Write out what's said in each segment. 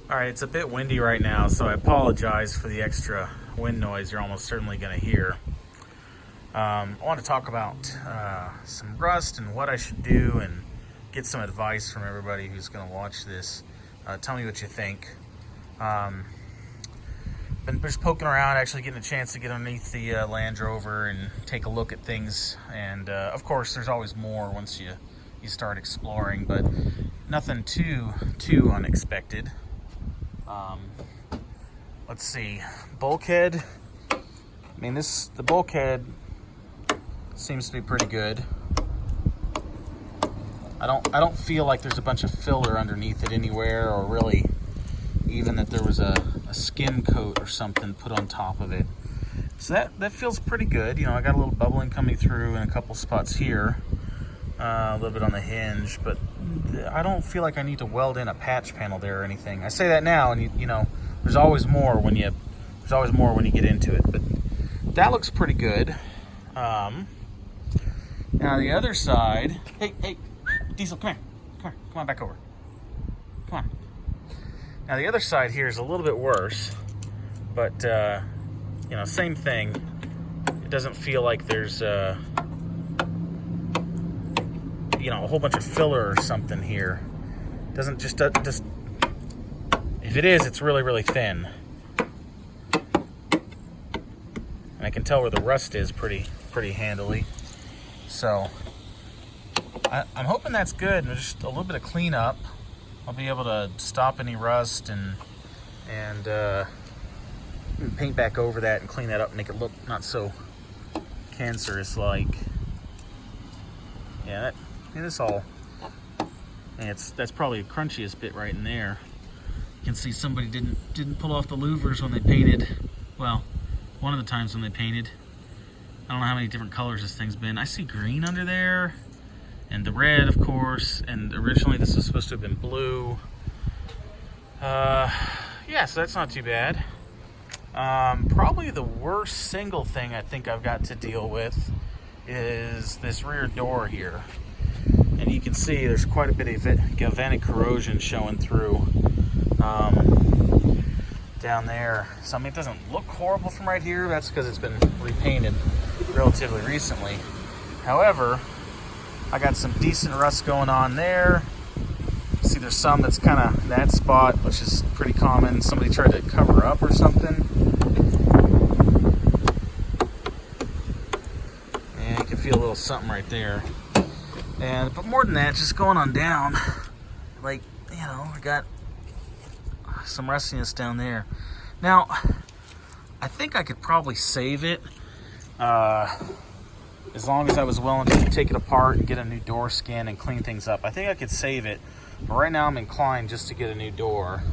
All right, it's a bit windy right now, so I apologize for the extra wind noise you're almost certainly going to hear. I want to talk about some rust and what I should do and get some advice from everybody who's going to watch this. Tell me what you think. Been just poking around, actually getting a chance to get underneath the Land Rover and take a look at things. And of course, there's always more once you start exploring, but nothing too unexpected. Let's see, bulkhead. I mean, the bulkhead seems to be pretty good. I don't feel like there's a bunch of filler underneath it anywhere, or really even that there was a skim coat or something put on top of it. So that feels pretty good. You know, I got a little bubbling coming through in a couple spots here, a little bit on the hinge, but I don't feel like I need to weld in a patch panel there or anything. I say that now, and you know, there's always more when you get into it, but that looks pretty good. Now the other side, hey, Diesel, come on back over. Come on. Now the other side here is a little bit worse, but you know, same thing. It doesn't feel like there's you know, a whole bunch of filler or something here. Doesn't just if it is, it's really thin. And I can tell where the rust is pretty handily. So I'm hoping that's good, and just a little bit of cleanup. I'll be able to stop any rust and paint back over that and clean that up and make it look not so cancerous like. Yeah, that's all. And that's probably the crunchiest bit right in there. You can see somebody didn't pull off the louvers when they painted. Well, one of the times when they painted. I don't know how many different colors this thing's been. I see green under there, and the red, of course, and originally this was supposed to have been blue. Yeah, so that's not too bad. Probably the worst single thing I think I've got to deal with is this rear door here. And you can see there's quite a bit of galvanic corrosion showing through down there. So I mean, it doesn't look horrible from right here. That's because it's been repainted relatively recently. However, I got some decent rust going on there. See, there's some that's kind of in that spot, which is pretty common. Somebody tried to cover up or something. And you can feel a little something right there. But more than that, just going on down, like, you know, I got some rustiness down there. Now, I think I could probably save it, as long as I was willing to take it apart and get a new door skin and clean things up. I think I could save it, but right now I'm inclined just to get a new door.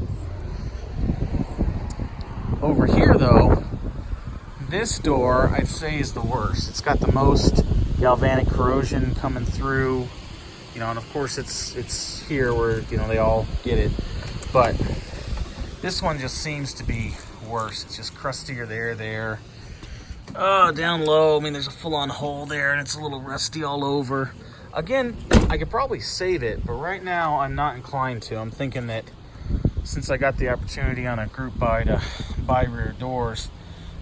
Over here, though, this door I'd say is the worst. It's got the most galvanic corrosion coming through, you know, and of course it's here where, you know, they all get it, but this one just seems to be worse. It's just crustier there. Down low, I mean, there's a full-on hole there, and it's a little rusty all over. Again, I could probably save it, but right now I'm not inclined to. I'm thinking that since I got the opportunity on a group buy to buy rear doors,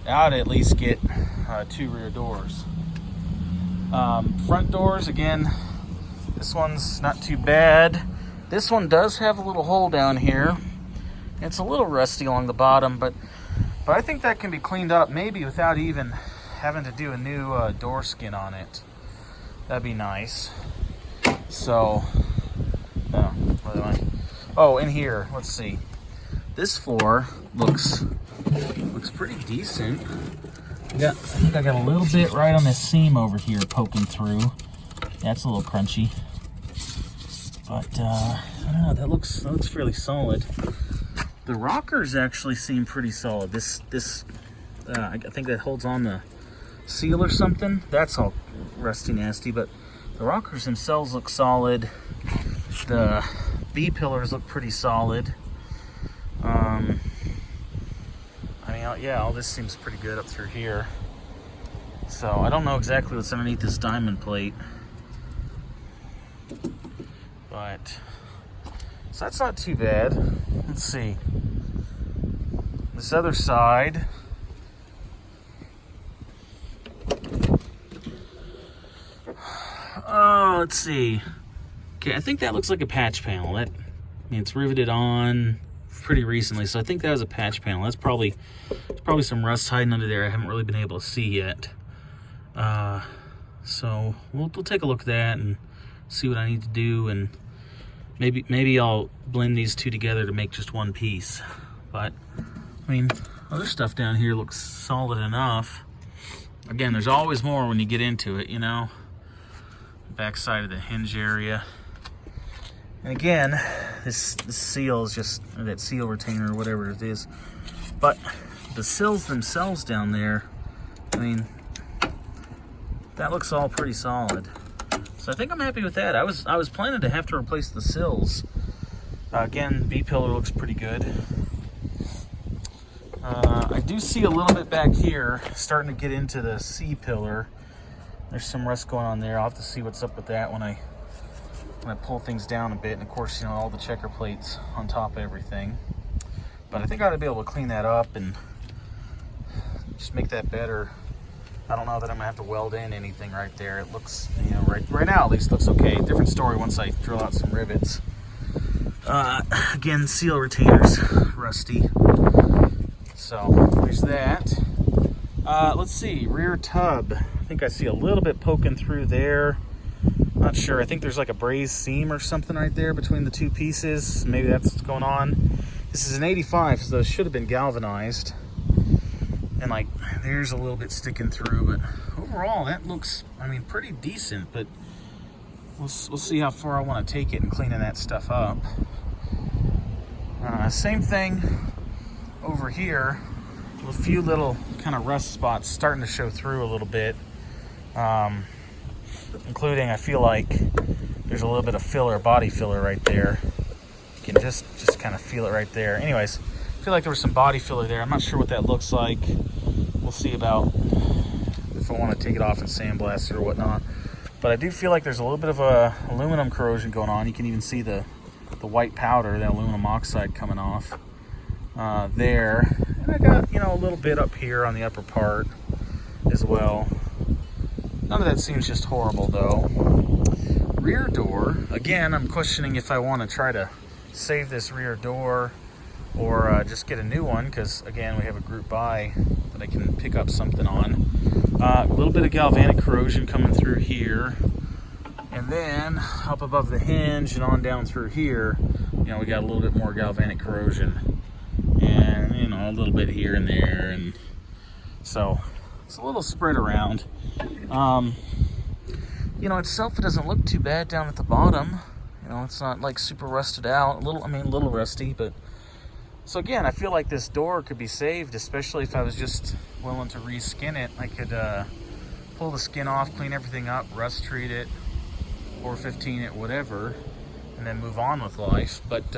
I ought to at least get 2 rear doors. Front doors, again, this one's not too bad. This one does have a little hole down here. It's a little rusty along the bottom, but I think that can be cleaned up, maybe without even having to do a new door skin on it. That'd be nice. So, in here, let's see. This floor looks pretty decent. I think I got a little bit right on this seam over here poking through. That's a little crunchy, but I don't know. That looks fairly solid. The rockers actually seem pretty solid. I think that holds on the seal or something. That's all rusty nasty, but the rockers themselves look solid. The B-pillars look pretty solid. I mean, yeah, all this seems pretty good up through here. So I don't know exactly what's underneath this diamond plate, but So that's not too bad. Let's see. This other side. Oh, let's see. Okay, I think that looks like a patch panel. I mean, it's riveted on pretty recently, so I think that was a patch panel. There's probably some rust hiding under there I haven't really been able to see yet. So we'll take a look at that and see what I need to do, and maybe I'll blend these two together to make just one piece. But I mean, other stuff down here looks solid enough. Again, there's always more when you get into it, you know. Back side of the hinge area. And again, this seal is just, or that seal retainer or whatever it is. But the sills themselves down there, I mean, that looks all pretty solid. So I think I'm happy with that. I was planning to have to replace the sills. Again, B-pillar looks pretty good. I do see a little bit back here starting to get into the C-pillar. There's some rust going on there. I'll have to see what's up with that when I pull things down a bit. And of course, you know, all the checker plates on top of everything. But I think I ought to be able to clean that up and just make that better. I don't know that I'm gonna have to weld in anything right there. It looks, you know, right now at least looks okay. Different story once I drill out some rivets. Again, seal retainers, rusty. So there's that. Let's see, rear tub. I think I see a little bit poking through there. Not sure. I think there's like a brazed seam or something right there between the two pieces. Maybe that's what's going on. This is an 85, so it should have been galvanized. And like, there's a little bit sticking through, but overall that looks, I mean, pretty decent. But we'll see how far I want to take it in cleaning that stuff up. Same thing over here. A few little kind of rust spots starting to show through a little bit. Including, I feel like there's a little bit of filler, body filler right there. You can just kind of feel it right there. Anyways, I feel like there was some body filler there. I'm not sure what that looks like. We'll see about if I want to take it off and sandblast it or whatnot. But I do feel like there's a little bit of aluminum corrosion going on. You can even see the white powder, that aluminum oxide coming off there. And I got, you know, a little bit up here on the upper part as well. None of that seems just horrible though. Rear door, again, I'm questioning if I want to try to save this rear door or just get a new one, because again, we have a group buy that I can pick up something on. A little bit of galvanic corrosion coming through here, and then up above the hinge and on down through here, you know, we got a little bit more galvanic corrosion, and you know, a little bit here and there, and so it's a little spread around. You know, itself, it doesn't look too bad down at the bottom. You know, it's not like super rusted out. A little rusty, but so again, I feel like this door could be saved, especially if I was just willing to reskin it. I could pull the skin off, clean everything up, rust treat it, 415 it, whatever, and then move on with life. But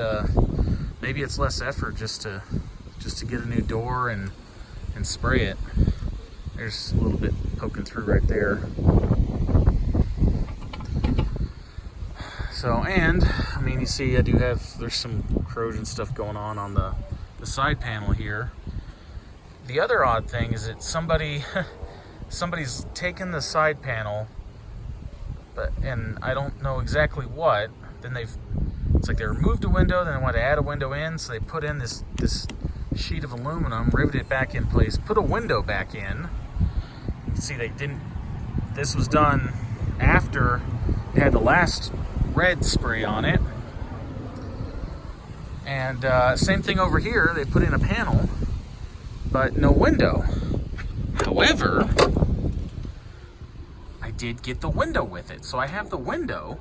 maybe it's less effort just to get a new door and spray it. There's a little bit poking through right there. So, and I mean, you see, there's some corrosion stuff going on the side panel here. The other odd thing is that somebody's taken the side panel, and I don't know exactly what. Then it's like they removed a window, then they wanted to add a window in, so they put in this sheet of aluminum, riveted it back in place, put a window back in. You see, this was done after it had the last red spray on it. And same thing over here, they put in a panel, but no window. However, I did get the window with it. So I have the window,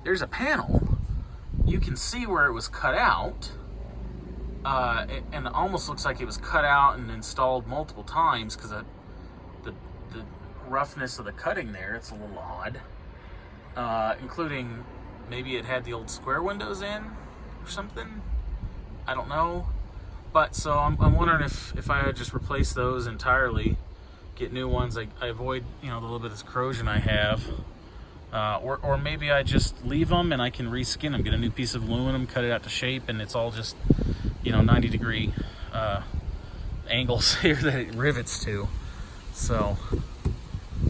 there's a panel, you can see where it was cut out, and it almost looks like it was cut out and installed multiple times, because the roughness of the cutting there, it's a little odd. Including maybe it had the old square windows in or something. I don't know. But so I'm wondering if I would just replace those entirely, get new ones. I avoid, you know, the little bit of corrosion I have. Or maybe I just leave them and I can reskin them, get a new piece of aluminum, cut it out to shape, and it's all just, 90-degree angles here that it rivets to. So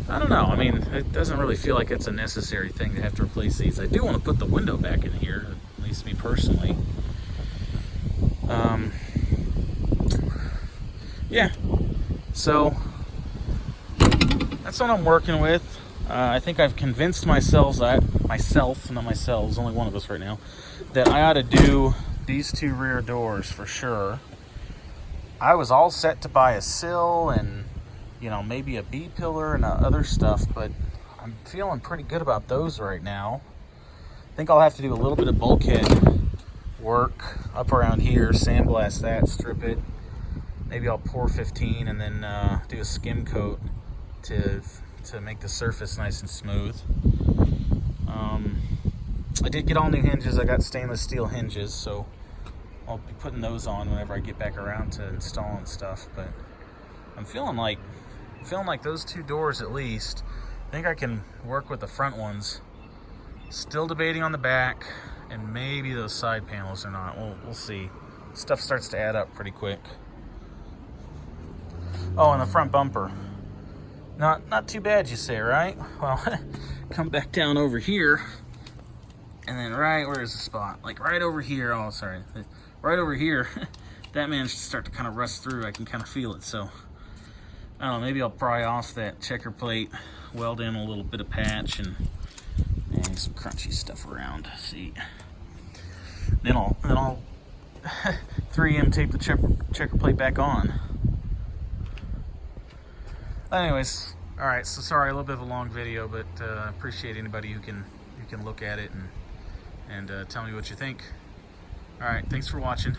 I don't know. I mean, it doesn't really feel like it's a necessary thing to have to replace these. I do want to put the window back in here, at least me personally. Yeah, so that's what I'm working with. I think I've convinced myself, not myself, there's only one of us right now, that I ought to do these two rear doors for sure. I was all set to buy a sill and, maybe a B-pillar and other stuff, but I'm feeling pretty good about those right now. I think I'll have to do a little bit of bulkhead work up around here, sandblast that, strip it. Maybe I'll pour 15 and then do a skim coat to make the surface nice and smooth. I did get all new hinges. I got stainless steel hinges, so I'll be putting those on whenever I get back around to installing stuff. But I'm feeling like those two doors at least. I think I can work with the front ones. Still debating on the back and maybe those side panels or not. We'll see. Stuff starts to add up pretty quick. Oh, and the front bumper. Not too bad, you say, right? Well, come back down over here, and then where's the spot? Like right over here. Oh, sorry. Right over here, that managed to start to kind of rust through. I can kind of feel it. So, I don't know, maybe I'll pry off that checker plate, weld in a little bit of patch, and some crunchy stuff around. See. Then I'll 3M tape the checker plate back on. Anyways, all right, so sorry, a little bit of a long video, but appreciate anybody who can look at it and tell me what you think. All right, thanks for watching.